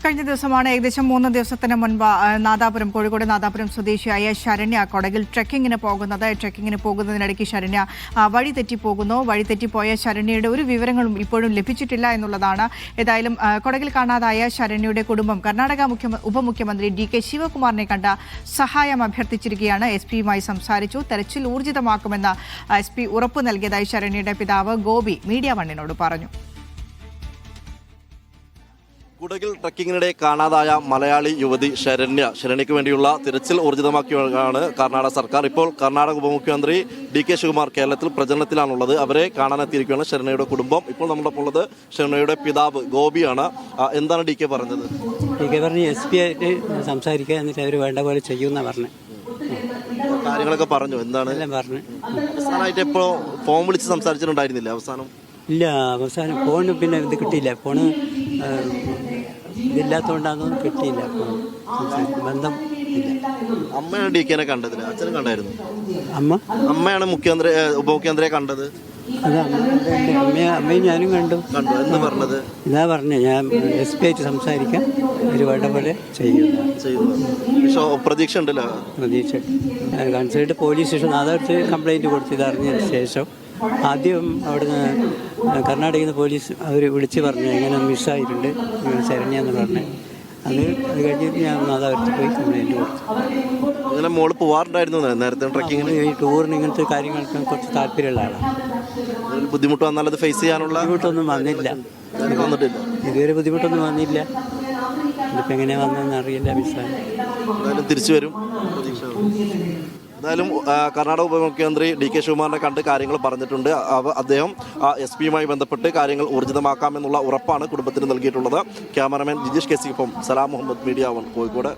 കഴിഞ്ഞ ദിവസമാണ് ഏകദേശം 3 ദിവസത്തിന് മുൻപ് കോഴിക്കോട് നാദാപുരം സ്വദേശിയായ ശരണ്യ കൊടകിൽ ട്രെക്കിങ്ങിന് പോകുന്നത്. ട്രെക്കിങ്ങിന് പോകുന്നതിനിടയ്ക്ക് ശരണ്യ വഴിതെറ്റിപ്പോകുന്നു. വഴിതെറ്റിപ്പോയ ശരണ്യയുടെ ഒരു വിവരങ്ങളും ഇപ്പോഴും ലഭിച്ചിട്ടില്ല എന്നുള്ളതാണ്. ഏതായാലും കൊടകിൽ കാണാതായ ശരണ്യയുടെ കുടുംബം കർണാടക ഉപമുഖ്യമന്ത്രി DK ശിവകുമാറിനെ കണ്ട സഹായം അഭ്യർത്ഥിച്ചിരിക്കുകയാണ്. SP-യുമായി സംസാരിച്ചു. തെരച്ചിൽ ഊർജിതമാക്കുമെന്ന് SP ഉറപ്പു നൽകിയതായി ശരണ്യയുടെ പിതാവ് ഗോപി മീഡിയ വണ്ണിനോട് പറഞ്ഞു. കുടകിൽ ട്രക്കിങ്ങിനിടെ കാണാതായ മലയാളി യുവതി ശരണ്യയ്ക്ക് വേണ്ടിയുള്ള തിരച്ചിൽ ഊർജിതമാക്കിയാണ് കർണാടക സർക്കാർ. ഇപ്പോൾ കർണാടക ഉപമുഖ്യമന്ത്രി DK ശിവകുമാർ കേരളത്തിൽ പ്രചരണത്തിലാണുള്ളത്. അവരെ കാണാനെത്തിയിരിക്കുകയാണ് ശരണ്യയുടെ കുടുംബം. ഇപ്പോൾ നമ്മുടെ ഒപ്പം ഉള്ളത് ശരണ്യയുടെ പിതാവ് ഗോപിയാണ്. എന്താണ് DK പറഞ്ഞത്? DK പറഞ്ഞ് SP ആയിട്ട് സംസാരിക്കുക, എന്നിട്ട് അവർ വേണ്ട പോലെ ചെയ്യുമെന്നാണ് പറഞ്ഞത്. കാര്യങ്ങളൊക്കെ പറഞ്ഞു. എന്താണ് പറഞ്ഞു? അവസാനമായിട്ട് ഇപ്പോൾ ഫോൺ വിളിച്ച് സംസാരിച്ചിട്ടുണ്ടായിരുന്നില്ല? ഇല്ല, അവസാനം ഫോണ് പിന്നെ ഇത് കിട്ടിയില്ല. ഫോണ് ഇതില്ലാത്തതുകൊണ്ടാണെന്നൊന്നും കിട്ടിയില്ല. ബന്ധം ഇല്ല. അമ്മയാണ് DKനെ കണ്ടതില്ല, അച്ഛനും കണ്ടായിരുന്നു? അമ്മയാണ് ഉപമുഖ്യമന്ത്രിയെ കണ്ടത്. അത് അമ്മയും ഞാനും കണ്ടു. എന്ന് പറഞ്ഞത് ഇതാ പറഞ്ഞേ, ഞാൻ SP ആയിട്ട് സംസാരിക്കാം, ഒരു വേണ്ട പോലെ ചെയ്യുന്നു. പ്രതീക്ഷ ഉണ്ടല്ലോ? പ്രതീക്ഷ കൺസൾട്ട് പോലീസ് സ്റ്റേഷൻ അതടുത്ത് കംപ്ലൈൻറ്റ് കൊടുത്ത് ഇതറിഞ്ഞതിന് ശേഷം ആദ്യം അവിടുന്ന് കർണാടകയിൽ നിന്ന് പോലീസ് അവർ വിളിച്ച് പറഞ്ഞു ഇങ്ങനെ മിസ്സായിട്ടുണ്ട് ശരണ്യ എന്ന് പറഞ്ഞു. അത് കഴിഞ്ഞിട്ട് ഞാൻ നാദാപുരത്ത് പോയി കംപ്ലൈൻറ്റ് കൊടുത്തു. അങ്ങനെ മോള് പോവാറുണ്ടായിരുന്നു നേരത്തെ ട്രക്കിങ്ങിന്? ഈ ടൂറിന് ഇങ്ങനത്തെ കാര്യങ്ങൾക്ക് കുറച്ച് താല്പര്യമുള്ള ആളാണ്. ബുദ്ധിമുട്ട് വന്നാൽ അത് ഫേസ് ചെയ്യാനുള്ള ബുദ്ധിമുട്ടൊന്നും വന്നിട്ടില്ല. ഇതുവരെ ബുദ്ധിമുട്ടൊന്നും വന്നില്ല. ഇതിപ്പോൾ എങ്ങനെയാണ് വന്നതെന്ന് അറിയില്ല. മിസ്സായി തിരിച്ചു വരും. എന്തായാലും കർണാടക ഉപമുഖ്യമന്ത്രി DK ശിവകുമാറിനെ കണ്ട് കാര്യങ്ങൾ പറഞ്ഞിട്ടുണ്ട്. അദ്ദേഹം SP-യുമായി ബന്ധപ്പെട്ട് കാര്യങ്ങൾ ഊർജിതമാക്കാമെന്നുള്ള ഉറപ്പാണ് കുടുംബത്തിന് നൽകിയിട്ടുള്ളത്. ക്യാമറമാൻ ജിജീഷ് KC-ക്കൊപ്പം സലാം മുഹമ്മദ്, മീഡിയ 1 കോഴിക്കോട്.